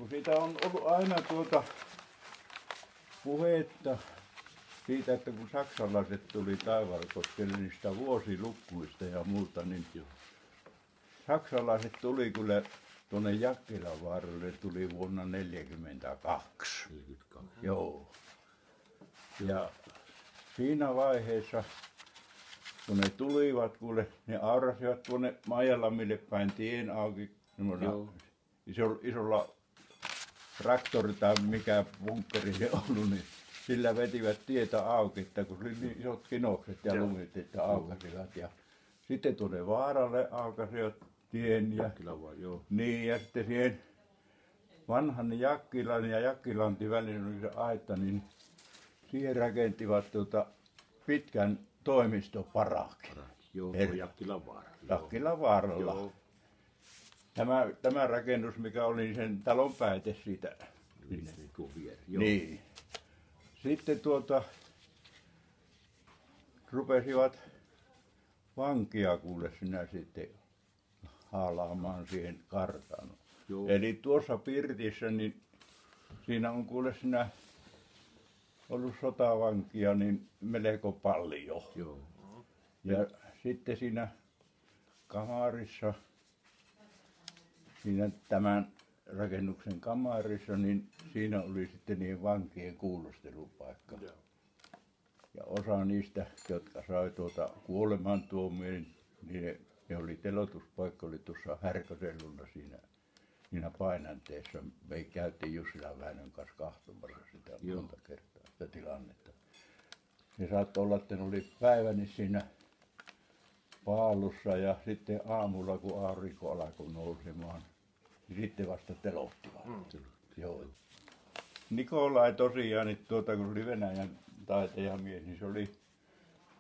kun siitä on ollut aina puhetta siitä, että kun saksalaiset tuli Taivalkoskelle niistä vuosilukuista ja muuta, niin saksalaiset tuli kyllä tuonne Jakkilanvaaralle tuli vuonna 1942. 42. Joo. Ja siinä vaiheessa, kun ne tulivat, kuule, ne aurasivat tuonne Maijalammille päin tien auki isolla traktori tai mikä bunkkeri se ollut, niin sillä vetivät tietä auki, että kun oli niin isot kinokset ja lumit, että aukasivat. Ja sitten tuonne vaaralle aukasivat tien ja, niin, ja sitten siihen vanhan Jakkilan ja Jakkilantin väliin oli se aitta, niin siihen rakentivat pitkän toimistoparakin. Joo, Jakkilanvaaralla. Jakkilanvaaralla. Tämä rakennus, mikä oli sen talon pääte siitä. Niin. Sitten rupesivat vankia kuule sinä sitten haalaamaan siihen kartanoon. Eli tuossa pirtissä, niin siinä on kuule sinä ollut sotavankia niin melko paljon. Joo. Ja sitten siinä kamarissa, siinä tämän rakennuksen kamarissa, niin siinä oli sitten niiden vankien kuulustelupaikka. Ja osa niistä, jotka sai kuolemantuomion, niin ne oli teloituspaikka oli tuossa Härkösellulla siinä painanteessa. Me käytiin Jussilan Väinön kanssa katsomassa sitä monta kertaa, sitä tilannetta. Ne saattoi olla, että ne oli päiväni siinä paalussa ja sitten aamulla, kun aurinko alkoi nousemaan, niin sitten vasta telottivat. Joo. Nikolai tosiaan, niin kun se oli Venäjän taiteilijamies, niin se oli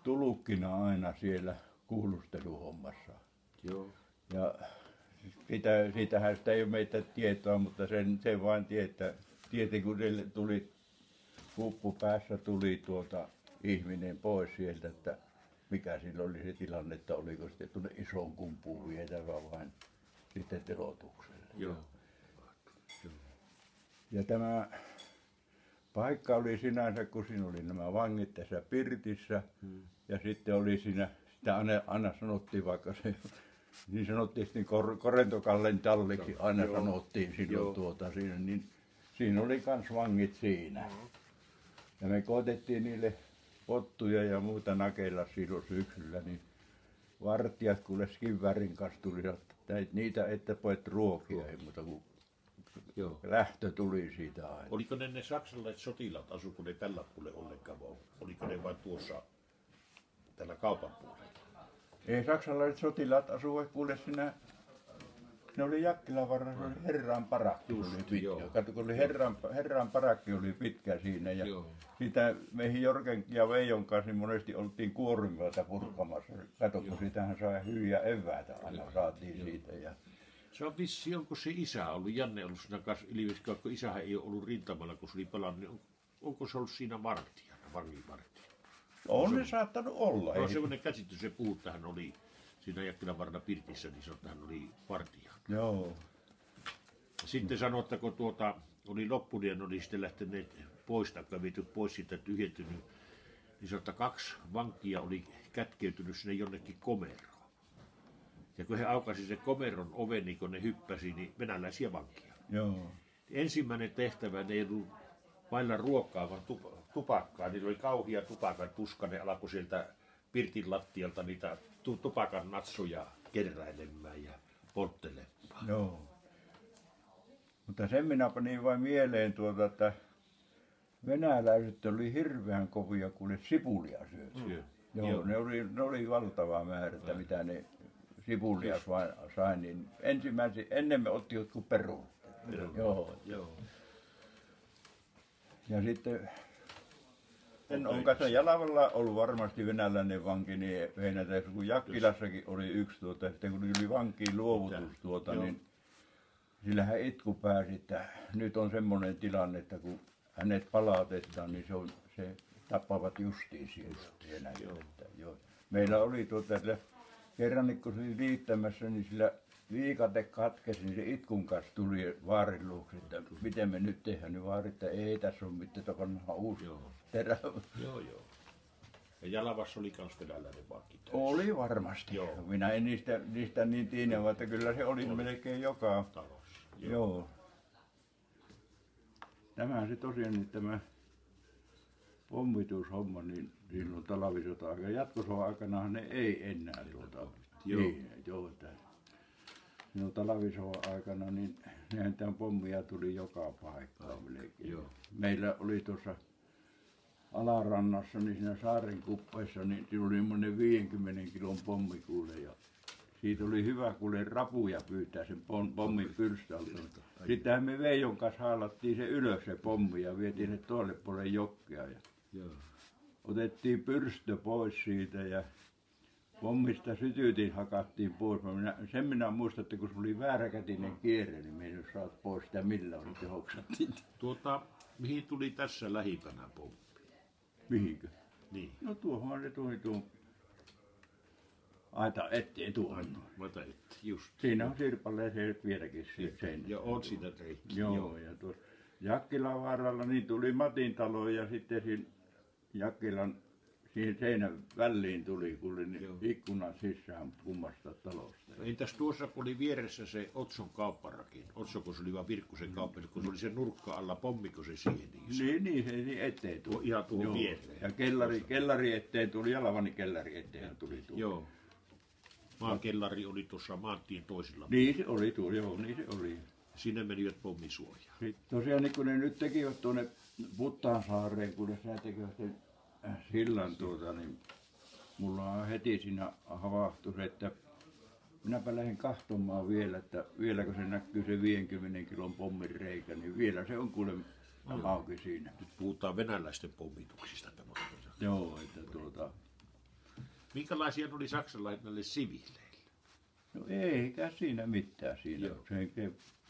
tulukkina aina siellä kuulusteluhommassa. Joo. Ja siitähän sitä ei ole meitä tietoa, mutta sen vain tieti, kun sille tuli kuppu päässä tuli ihminen pois sieltä, että mikä sillä oli se tilanne, että oliko sitten tuonne isoon kumpuun vietävä vain sitten teloitukselle. Joo. Ja tämä paikka oli sinänsä, kun siinä oli nämä vangit tässä pirtissä ja sitten oli siinä, sitä aina sanottiin vaikka se, niin sanottiin sitten Korentokallen talliksi aina sanottiin silloin siinä, niin siinä oli kans vangit siinä. Ja me koetettiin niille pottuja ja muuta nakella silloin syksyllä, niin vartijat kuule skivvärin kanssa tulivat, että niitä että poet ruokia, ei muuta kuin lähtö tuli siitä aina. Oliko ne saksalaiset sotilaat, asuiko ne tällä puolella ollenkaan, vai oliko ne vain tuossa tällä kaupan puolella? Ei saksalaiset sotilaat asuivat kuule siinä, ne oli Jakkilanvaarassa, se oli herran parakki oli pitkä. Kato, kun oli herran parakki oli pitkä siinä ja sitä meihin Jorken ja Veijon kanssa monesti oltiin kuormioita purkamassa. Kato, kun sitähän sai hyviä eväitä aina saatiin siitä. Ja se on vissi, onko se isä ollut, Janne ollut siinä kanssa Ilveskolla, kun isähän ei ole ollut rintamalla, kun se oli palannut, niin onko se ollut siinä vartijana, vanginvartijana? On se saattanut olla. No semmoinen käsitys, se puhuu, että hän oli siinä Jakkilanvaaralla pirtissä, niin se, että hän oli vartija. Joo. Sitten sanoi, että kun oli loppunut ja ne oli sitten lähteneet pois, tai viety pois siitä tyhjentynyt, niin sanoi, että 2 vankia oli kätkeytynyt sinne jonnekin komeroon. Ja kun he aukasi sen komeron oven, niin kun ne hyppäsi, niin venäläisiä vankia. Joo. Ensimmäinen tehtävä, ne ei ollut vailla ruokaa, vaan tupakkaa. Niillä oli kauhia tupakan tuska, ne alkoi sieltä pirtin lattialta niitä tupakan natsuja keräilemään ja polttelemaan. Joo. Mutta sen minä panin vain mieleen että venäläiset oli hirveän kovia, kun ne sipulia syötiin. Joo, ne oli valtava määrä, mitä ne sipulia sai, niin ennen me otti jotkut perunat. Joo. Ja sitten on kanssa Jalavalla ollut varmasti venäläinen vanki, niin heinätä, kun Jakkilassakin oli yksi sitten kun oli vankiin luovutus niin sillähän itku pääsi, että nyt on semmoinen tilanne, että kun hänet palautetaan, niin se tappavat justiin siellä. Meillä oli kerran, kun se oli liittämässä, niin sillä viikate katkesi, niin se itkun kanssa tuli vaarin luokse, että miten me nyt tehdään. Niin vaari, että ei tässä ole mitään, tokonhan uusi terävä. Joo. Ja Jalavassa oli kans venäläinen vankki täysin. Oli varmasti. Joo. Minä en niistä niin tiedä, että kyllä se oli melkein joka Talossa. Joo. Tämä se tosiaan, niin tämä pommitushomma, niin silloin talvisota-aikana, jatkosodan aikanahan ne ei enää Joo. niin, silloin talvisodan aikana, niin nehän tämän pommia tuli joka paikkaan melkein. Joo. Meillä oli tuossa Alarannassa, niin siinä saaren kuppeissa, niin siinä oli semmoinen 50 kilon pommikuule ja siitä oli hyvä kuule rapuja pyytää sen pommin pyrstältä. Sittenhän me Veijon kanssa haalattiin se ylös se pommi ja vietiin ne toiselle puolelle jokea. Ja Joo. otettiin pyrstö pois siitä ja pommista sytytin hakattiin pois. Sen minä muistan, että kun se oli vääräkätinen kierre, niin me ei saatu pois sitä millään oli tehoksattiin. Mihin tuli tässä lähipänä pommi? Mihinkö? Niin. No tuohon se tuli tuon aita eteen tuohon. Just. Siinä on sirpalleen se vieläkin seinä. Ja on siinä reikki. Joo, ja tuossa Jakkilan varrella niin tuli Matin talo ja sitten siinä Jakkilan siihen seinän väliin tuli, kun oli niin ikkunan sisään kummasta talosta. No entäs tuossa, kun oli vieressä se Otson kaupparakin? Otsoko se oli vaan Virkkusen kauppa, kun se oli se nurkka alla, pommiko se siihen? Niin, se eteen tuli. Ihan tuo viereen. Ja kellari eteen tuli, Jalavani kellari eteen tuli tuo. Joo. Maakellari oli tuossa maantien toisilla. Niin se oli tuo, joo, niin se oli. Sinne menivät pommisuojaan. Sitten tosiaan, niin kun ne nyt tekivät tuonne Puttaansaareen, kun ne tekivät sen sillan niin mulla on heti siinä havahtus, että minäpä lähden katsomaan vielä, että vieläkö se näkyy se 50 kilon pommin reikä, niin vielä se on kuule auki siinä. Nyt puhutaan venäläisten pommituksista. Joo, että Minkälaisia ne oli saksalaisille näille siviileille? No eikä siinä mitään siinä.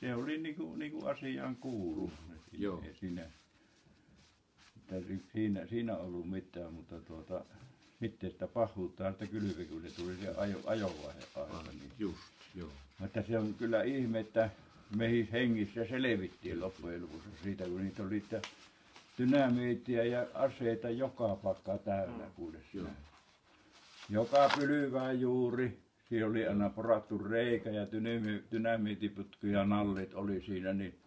Se oli niinku asiaan kuulu. Joo. Siinä ollut mitään, mutta sitten sitä pahuuttaa sitä kylvi, kun se tuli se ajovaihe aina. Niin. Just, joo. Mutta se on kyllä ihme, että meihin hengissä selvittiin loppujen lopuksi siitä, kun niitä oli dynamiittia ja aseita joka pakka täynnä kuudessa. Joka pylvään juuri. Siinä oli aina porattu reikä ja dynamiittiputki ja nallit oli siinä, niin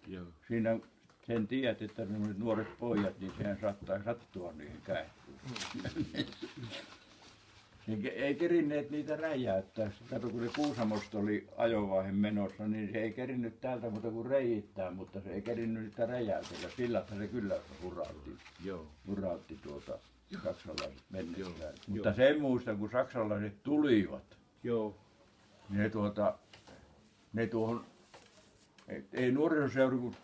siinä sen tiedät, että nuoret pojat, niin sehän saattaa sattua niihin käihtyyn. Ei kerinneet niitä räjäyttää. Kato, kun se Kuusamosta oli ajovaihe menossa, niin se ei kerinnyt täältä muuta kuin reiittää, mutta se ei kerinnyt niitä räjäytellä. Sillä se kyllä hurautti saksalaiset mennessään. Mutta sen muistan, kun saksalaiset tulivat, ne tuohon, ei nuorisoseura, kun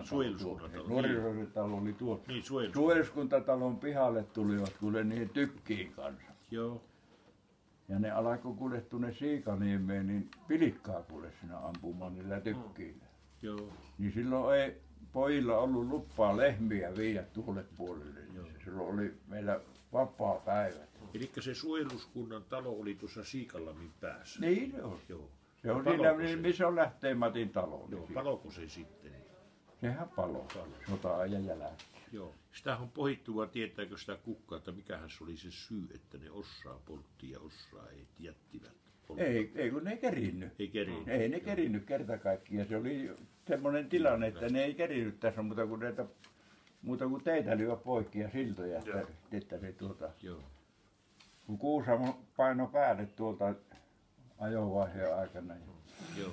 Suojeluskuntatalo oli tuolla. Niin, Suojeluskuntatalon pihalle tulivat kuule niihin tykkiin kanssa. Joo. Ja ne alkoi kuule tuonne Siikaniemeen, niin pilikkaa kuule siinä ampumaan niillä tykkiillä. Joo. Niin silloin ei pojilla ollut lupaa lehmiä viedä tuolle puolelle. Silloin oli meillä vapaa päivä. Eli se suojeluskunnan talo oli tuossa Siikalammin päässä. Niin se on. Joo. Se on siinä, missä on lähtee Matin talo. Joo, paloko se sitten? Sehän palo. Sota-ajan jälkeen. Joo. Sitähän on pohittua, tietääkö sitä kukkaa, että mikähän se oli se syy, että ne osaa poltti ja osaa ei jättivät. Ei kun ne ei kerinnyt. Ei ne kerinnyt kerta kaikkiaan. Se oli semmoinen tilanne, että ne ei kerinnyt tässä muuta kuin teitä lyö poikki ja siltoja. Että se kun Kuusamo paino päälle tuolta ajovaiheen aikana. Joo.